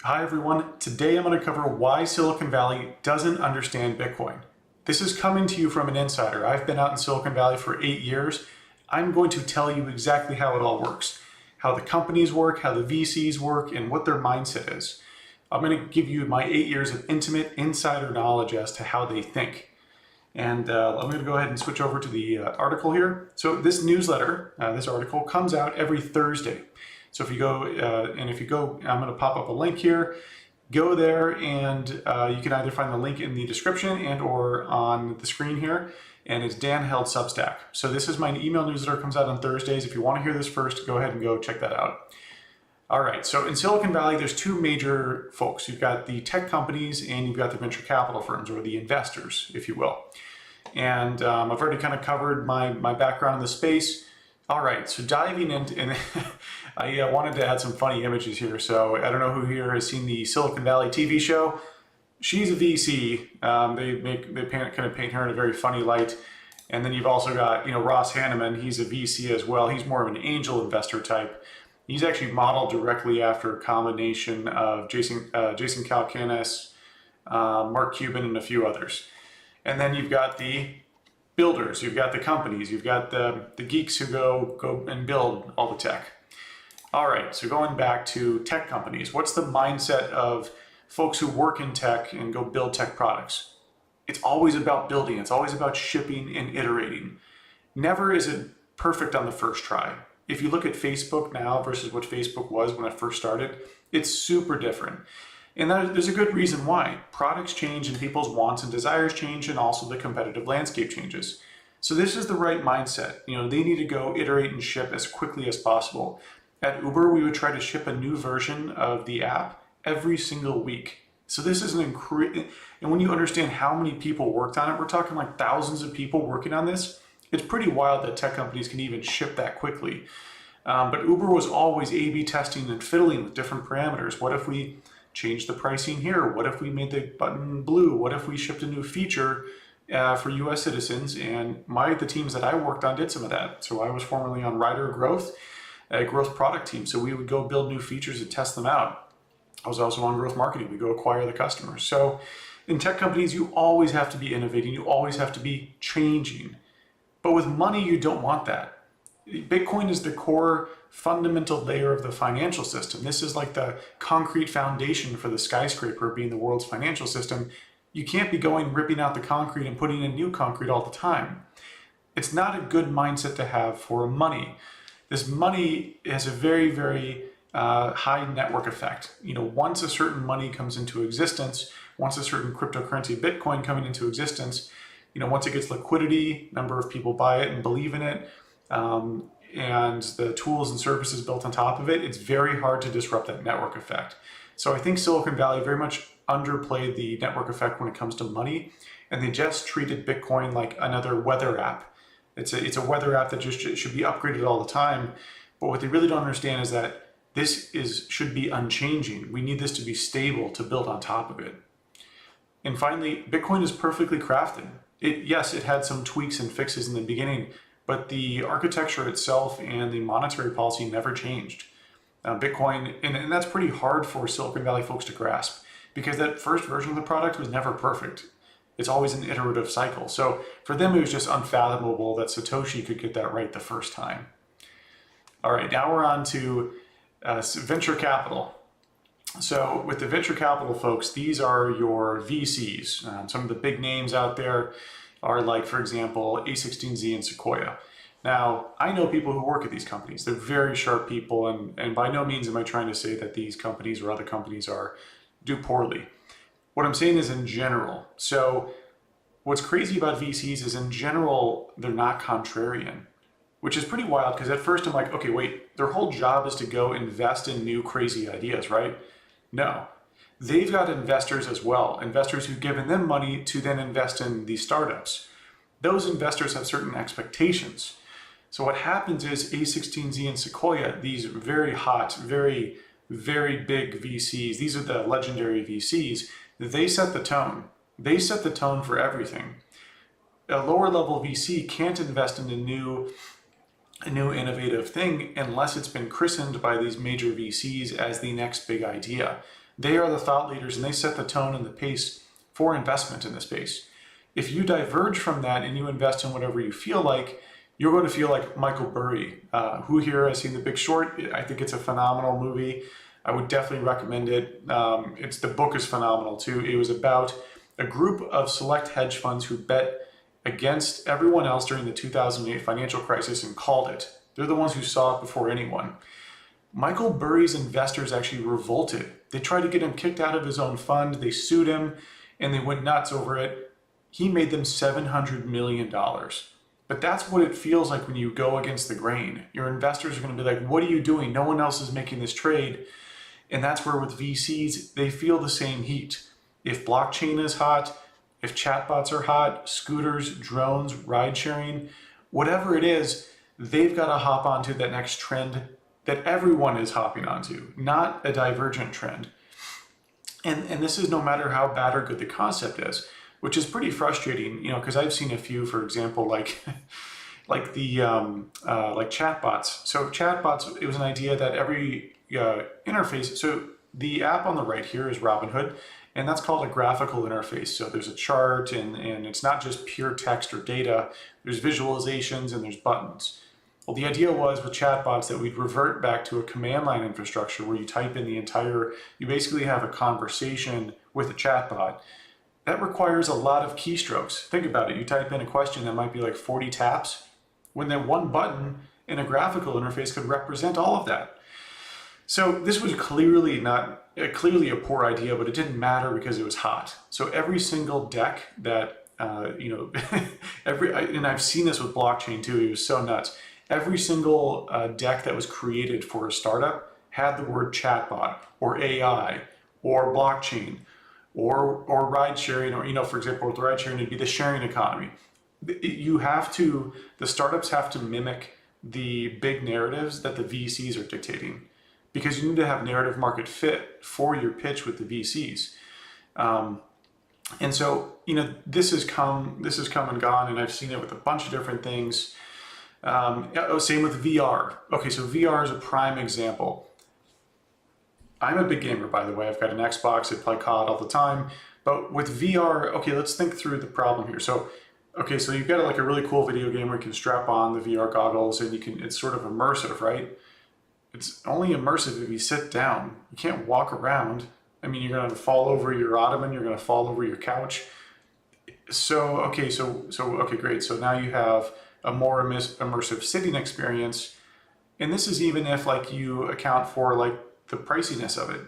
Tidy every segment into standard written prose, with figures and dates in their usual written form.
Hi everyone, today I'm going to cover why Silicon Valley doesn't understand Bitcoin. This is coming to you from an insider. I've been out in Silicon Valley for 8 years. I'm going to tell you exactly how it all works, how the companies work, how the VCs work, and what their mindset is. I'm going to give you my 8 years of intimate insider knowledge as to how they think. And I'm going to go ahead and switch over to the article here. So this newsletter, this article comes out every Thursday. So if you go, I'm going to pop up a link here. Go there and you can either find the link in the description and or on the screen here. And it's Dan Held Substack. So this is my email newsletter, comes out on Thursdays. If you want to hear this first, go ahead and go check that out. All right, so in Silicon Valley, there's two major folks. You've got the tech companies and you've got the venture capital firms, or the investors, if you will. And I've already kind of covered my background in the space. All right, so diving into, and I wanted to add some funny images here. So I don't know who here has seen the Silicon Valley TV show. She's a VC. They kind of paint her in a very funny light. And then you've also got, Ross Hanneman. He's a VC as well. He's more of an angel investor type. He's actually modeled directly after a combination of Jason Calacanis, Mark Cuban, and a few others. And then you've got the builders, you've got the companies, you've got the geeks who go and build all the tech. All right, so going back to tech companies, what's the mindset of folks who work in tech and go build tech products? It's always about building, it's always about shipping and iterating. Never is it perfect on the first try. If you look at Facebook now versus what Facebook was when it first started, it's super different. And there's a good reason why. Products change and people's wants and desires change, and also the competitive landscape changes. So this is the right mindset. They need to go iterate and ship as quickly as possible. At Uber, we would try to ship a new version of the app every single week. So this is and when you understand how many people worked on it, we're talking like thousands of people working on this. It's pretty wild that tech companies can even ship that quickly. But Uber was always A/B testing and fiddling with different parameters. What if we change the pricing here? What if we made the button blue? What if we shipped a new feature for US citizens? And the teams that I worked on did some of that. So I was formerly on Rider Growth, a growth product team. So we would go build new features and test them out. I was also on growth marketing. We go acquire the customers. So in tech companies, you always have to be innovating. You always have to be changing. But with money, you don't want that. Bitcoin is the core fundamental layer of the financial system. This is like the concrete foundation for the skyscraper being the world's financial system. You can't be ripping out the concrete and putting in new concrete all the time. It's not a good mindset to have for money. This money has a very, very high network effect. Once a certain money comes into existence, once a certain cryptocurrency, Bitcoin coming into existence, once it gets liquidity, number of people buy it and believe in it, and the tools and services built on top of it, it's very hard to disrupt that network effect. So I think Silicon Valley very much underplayed the network effect when it comes to money, and they just treated Bitcoin like another weather app. It's a weather app that just should be upgraded all the time. But what they really don't understand is that this should be unchanging. We need this to be stable to build on top of it. And finally, Bitcoin is perfectly crafted. Yes, it had some tweaks and fixes in the beginning, but the architecture itself and the monetary policy never changed. Bitcoin, and that's pretty hard for Silicon Valley folks to grasp, because that first version of the product was never perfect. It's always an iterative cycle. So for them, it was just unfathomable that Satoshi could get that right the first time. All right, now we're on to venture capital. So with the venture capital folks, these are your VCs. Some of the big names out there are like, for example, A16Z and Sequoia. Now, I know people who work at these companies. They're very sharp people, and by no means am I trying to say that these companies or other companies do poorly. What I'm saying is in general. So what's crazy about VCs is in general, they're not contrarian, which is pretty wild, because at first I'm like, okay, wait, their whole job is to go invest in new crazy ideas, right? No. They've got investors as well, investors who've given them money to then invest in these startups. Those investors have certain expectations. So what happens is A16Z and Sequoia, these very hot, very, very big VCs, these are the legendary VCs, they set the tone. They set the tone for everything. A lower level VC can't invest in a new innovative thing unless it's been christened by these major VCs as the next big idea. They are the thought leaders and they set the tone and the pace for investment in the space. If you diverge from that and you invest in whatever you feel like, you're going to feel like Michael Burry. Who here has seen The Big Short? I think it's a phenomenal movie. I would definitely recommend it. The book is phenomenal too. It was about a group of select hedge funds who bet against everyone else during the 2008 financial crisis and called it. They're the ones who saw it before anyone. Michael Burry's investors actually revolted. They tried to get him kicked out of his own fund. They sued him and they went nuts over it. He made them $700 million. But that's what it feels like when you go against the grain. Your investors are going to be like, what are you doing? No one else is making this trade. And that's where with VCs, they feel the same heat. If blockchain is hot, if chatbots are hot, scooters, drones, ride sharing, whatever it is, they've got to hop onto that next trend that everyone is hopping onto, not a divergent trend. And this is no matter how bad or good the concept is, which is pretty frustrating, because I've seen a few, for example, like chatbots. So chatbots, it was an idea that every interface, so the app on the right here is Robinhood, and that's called a graphical interface. So there's a chart and it's not just pure text or data, there's visualizations and there's buttons. Well, the idea was with chatbots that we'd revert back to a command line infrastructure where you type in you basically have a conversation with a chatbot. That requires a lot of keystrokes. Think about it. You type in a question that might be like 40 taps, when that one button in a graphical interface could represent all of that. So this was clearly a poor idea, but it didn't matter because it was hot. So every single deck that, and I've seen this with blockchain too, it was so nuts. Every single deck that was created for a startup had the word chatbot or AI or blockchain or ride sharing, or, for example, with ride sharing, it'd be the sharing economy. The startups have to mimic the big narratives that the VCs are dictating, because you need to have narrative market fit for your pitch with the VCs. And so, this has come and gone, and I've seen it with a bunch of different things. Same with VR. Okay, so VR is a prime example. I'm a big gamer, by the way. I've got an Xbox, I play COD all the time. But with VR, okay, let's think through the problem here. So you've got like a really cool video game where you can strap on the VR goggles and it's sort of immersive, right? It's only immersive if you sit down. You can't walk around. I mean, you're going to fall over your ottoman, you're going to fall over your couch. Okay, great. So now you have a more immersive sitting experience. And this is even if you account for the priciness of it,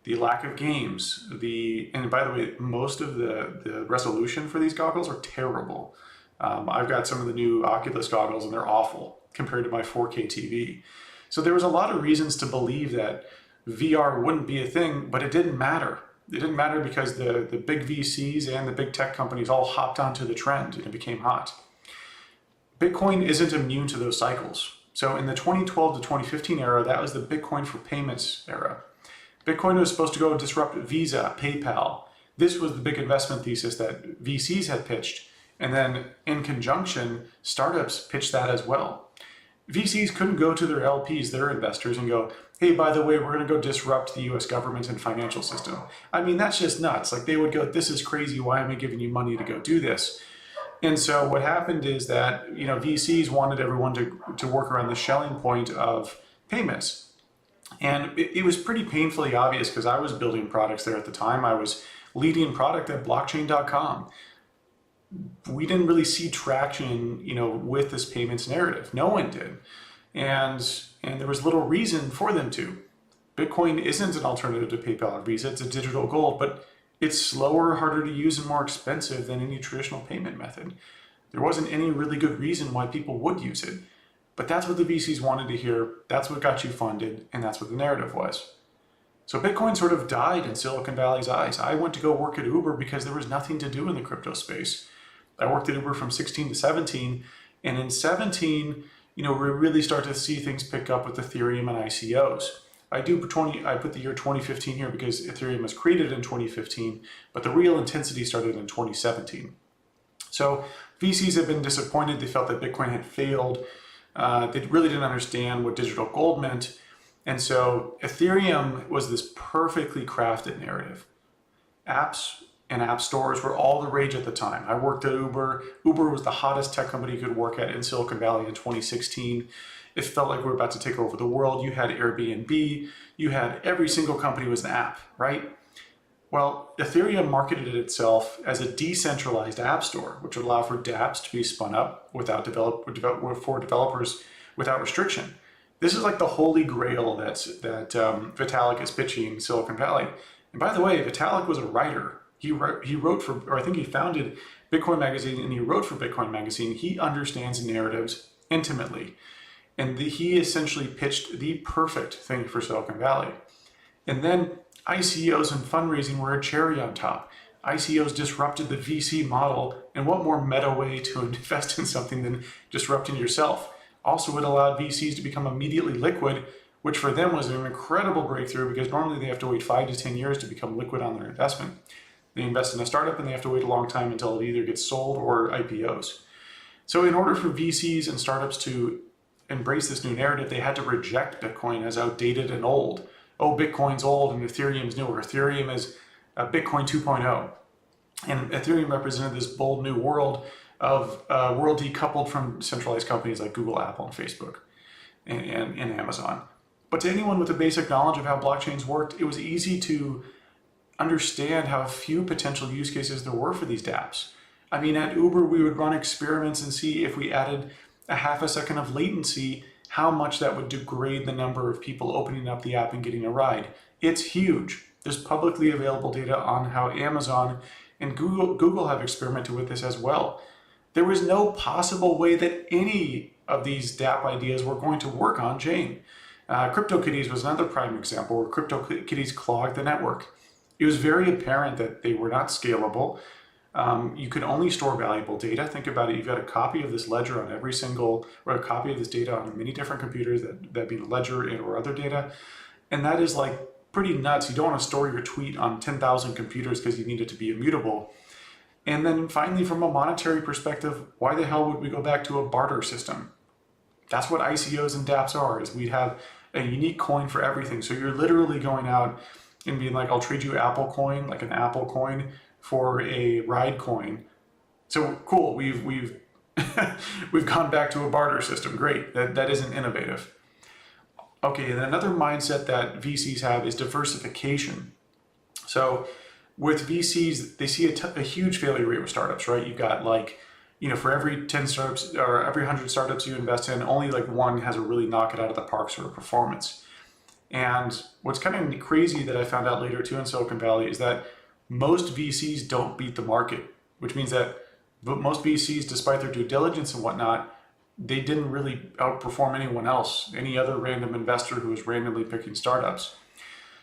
the lack of games, and by the way, most of the resolution for these goggles are terrible. I've got some of the new Oculus goggles and they're awful compared to my 4K TV. So there was a lot of reasons to believe that VR wouldn't be a thing, but it didn't matter. It didn't matter because the big VCs and the big tech companies all hopped onto the trend and it became hot. Bitcoin isn't immune to those cycles. So in the 2012 to 2015 era, that was the Bitcoin for payments era. Bitcoin was supposed to go disrupt Visa, PayPal. This was the big investment thesis that VCs had pitched. And then in conjunction, startups pitched that as well. VCs couldn't go to their LPs, their investors, and go, hey, by the way, we're going to go disrupt the US government and financial system. I mean, that's just nuts. They would go, this is crazy. Why am I giving you money to go do this? And so what happened is that, VCs wanted everyone to work around the Schelling point of payments. And it was pretty painfully obvious because I was building products there at the time. I was leading product at blockchain.com. We didn't really see traction, with this payments narrative. No one did. And there was little reason for them to. Bitcoin isn't an alternative to PayPal or Visa. It's a digital gold, but it's slower, harder to use, and more expensive than any traditional payment method. There wasn't any really good reason why people would use it. But that's what the VCs wanted to hear, that's what got you funded, and that's what the narrative was. So Bitcoin sort of died in Silicon Valley's eyes. I went to go work at Uber because there was nothing to do in the crypto space. I worked at Uber from 16 to 17, and in 17, we really start to see things pick up with Ethereum and ICOs. I put the year 2015 here because Ethereum was created in 2015, but the real intensity started in 2017. So VCs have been disappointed. They felt that Bitcoin had failed. They really didn't understand what digital gold meant. And so Ethereum was this perfectly crafted narrative. Apps and app stores were all the rage at the time. I worked at Uber. Uber was the hottest tech company you could work at in Silicon Valley in 2016. It felt like we were about to take over the world. You had Airbnb. You had every single company was an app, right? Well, Ethereum marketed itself as a decentralized app store, which would allow for dApps to be spun up for developers without restriction. This is like the holy grail that Vitalik is pitching in Silicon Valley. And by the way, Vitalik was a writer. He wrote for, or I think he founded Bitcoin Magazine, and he wrote for Bitcoin Magazine. He understands narratives intimately. And he essentially pitched the perfect thing for Silicon Valley. And then ICOs and fundraising were a cherry on top. ICOs disrupted the VC model, and what more meta way to invest in something than disrupting yourself? Also, it allowed VCs to become immediately liquid, which for them was an incredible breakthrough because normally they have to wait 5 to 10 years to become liquid on their investment. They invest in a startup and they have to wait a long time until it either gets sold or IPOs. So in order for VCs and startups to embrace this new narrative, they had to reject Bitcoin as outdated and old. Oh, Bitcoin's old and Ethereum's newer. Ethereum is Bitcoin 2.0. And Ethereum represented this bold new world of world decoupled from centralized companies like Google, Apple, and Facebook, and Amazon. But to anyone with a basic knowledge of how blockchains worked, it was easy to understand how few potential use cases there were for these dApps. I mean, at Uber, we would run experiments and see if we added a half a second of latency, how much that would degrade the number of people opening up the app and getting a ride. It's huge. There's publicly available data on how Amazon and Google have experimented with this as well. There was no possible way that any of these dApp ideas were going to work on chain. CryptoKitties was another prime example where CryptoKitties clogged the network. It was very apparent that they were not scalable. You could only store valuable data. Think about it. You've got a copy of this ledger on every single, or a copy of this data on many different computers, that being a ledger or other data. And that is like pretty nuts. You don't want to store your tweet on 10,000 computers because you need it to be immutable. And then finally, from a monetary perspective, why the hell would we go back to a barter system? That's what ICOs and dApps are, is we'd have a unique coin for everything. So you're literally going out and being like, I'll trade you Apple coin, like an Apple coin, for a ride coin. So cool, we've we've gone back to a barter system. Great, that isn't innovative. Okay, and another mindset that VCs have is diversification. So with VCs, they see a huge failure rate with startups, right? You've got like, for every 10 startups or every 100 startups you invest in, only like one has a really knock it out of the park sort of performance. And what's kind of crazy that I found out later too in Silicon Valley is that most VCs don't beat the market, which means that most VCs, despite their due diligence and whatnot, they didn't really outperform anyone else, any other random investor who was randomly picking startups.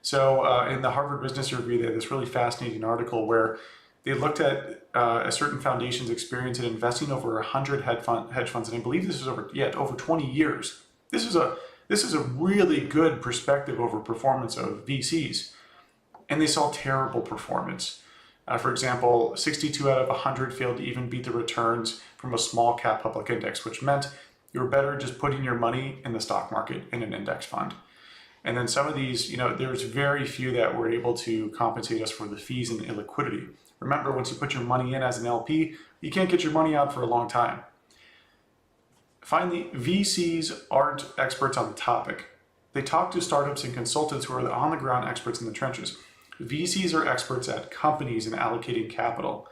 So in the Harvard Business Review, they had this really fascinating article where they looked at a certain foundation's experience in investing over 100 hedge funds, and I believe this is over 20 years. This is a really good perspective over performance of VCs, and they saw terrible performance. For example, 62 out of 100 failed to even beat the returns from a small cap public index, which meant you were better just putting your money in the stock market in an index fund. And then some of these, there's very few that were able to compensate us for the fees and illiquidity. Remember, once you put your money in as an LP, you can't get your money out for a long time. Finally, VCs aren't experts on the topic. They talk to startups and consultants who are the on-the-ground experts in the trenches. VCs are experts at companies and allocating capital.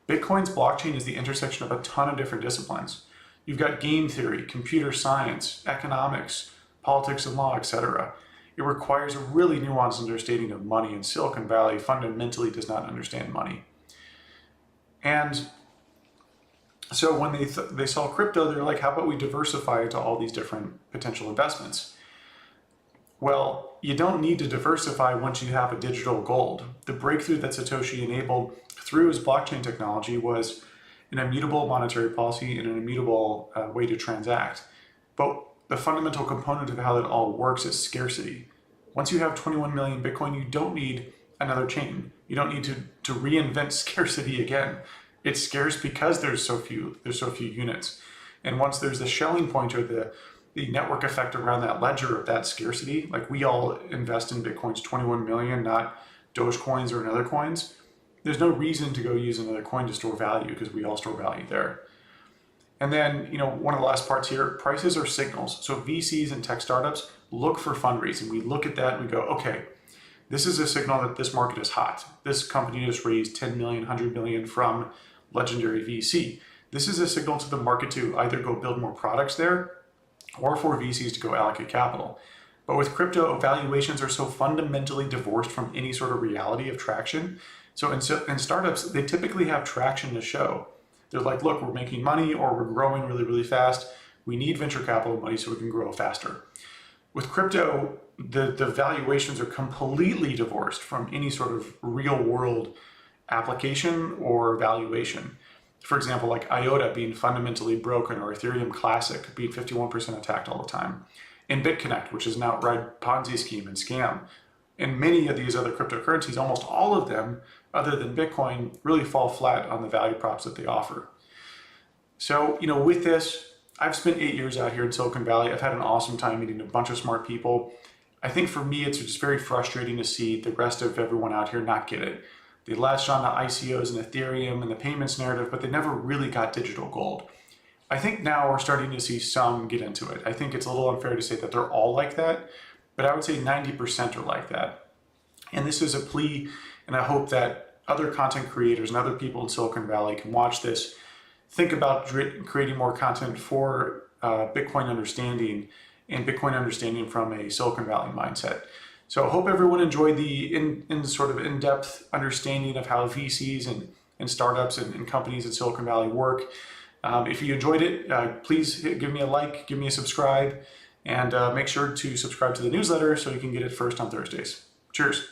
Bitcoin's blockchain is the intersection of a ton of different disciplines. You've got game theory, computer science, economics, politics and law, etc. It requires a really nuanced understanding of money, and Silicon Valley fundamentally does not understand money. And so when they saw crypto, they're like, how about we diversify into all these different potential investments? Well, you don't need to diversify once you have a digital gold. The breakthrough that Satoshi enabled through his blockchain technology was an immutable monetary policy and an immutable way to transact. But the fundamental component of how that all works is scarcity. Once you have 21 million Bitcoin, you don't need another chain. You don't need to reinvent scarcity again. It's scarce because there's so few units. And once there's the Schelling pointer, the network effect around that ledger of that scarcity. Like we all invest in Bitcoin's 21 million, not Dogecoins or other coins. There's no reason to go use another coin to store value because we all store value there. And then, one of the last parts here, prices are signals. So VCs and tech startups look for fundraising. We look at that and we go, okay, this is a signal that this market is hot. This company just raised 10 million, 100 million from legendary VC. This is a signal to the market to either go build more products there or for VCs to go allocate capital. But with crypto, valuations are so fundamentally divorced from any sort of reality of traction. So in startups, they typically have traction to show. They're like, look, we're making money or we're growing really, really fast. We need venture capital money so we can grow faster. With crypto, the valuations are completely divorced from any sort of real world application or valuation. For example, like IOTA being fundamentally broken or Ethereum Classic being 51% attacked all the time. And BitConnect, which is an outright Ponzi scheme and scam. And many of these other cryptocurrencies, almost all of them, other than Bitcoin, really fall flat on the value props that they offer. So, with this, I've spent 8 years out here in Silicon Valley. I've had an awesome time meeting a bunch of smart people. I think for me, it's just very frustrating to see the rest of everyone out here not get it. They latched on to ICOs and Ethereum and the payments narrative, but they never really got digital gold. I think now we're starting to see some get into it. I think it's a little unfair to say that they're all like that, but I would say 90% are like that. And this is a plea, and I hope that other content creators and other people in Silicon Valley can watch this, think about creating more content for Bitcoin understanding and Bitcoin understanding from a Silicon Valley mindset. So I hope everyone enjoyed the in-depth understanding of how VCs and startups and companies in Silicon Valley work. If you enjoyed it, please give me a like, give me a subscribe, and make sure to subscribe to the newsletter so you can get it first on Thursdays. Cheers.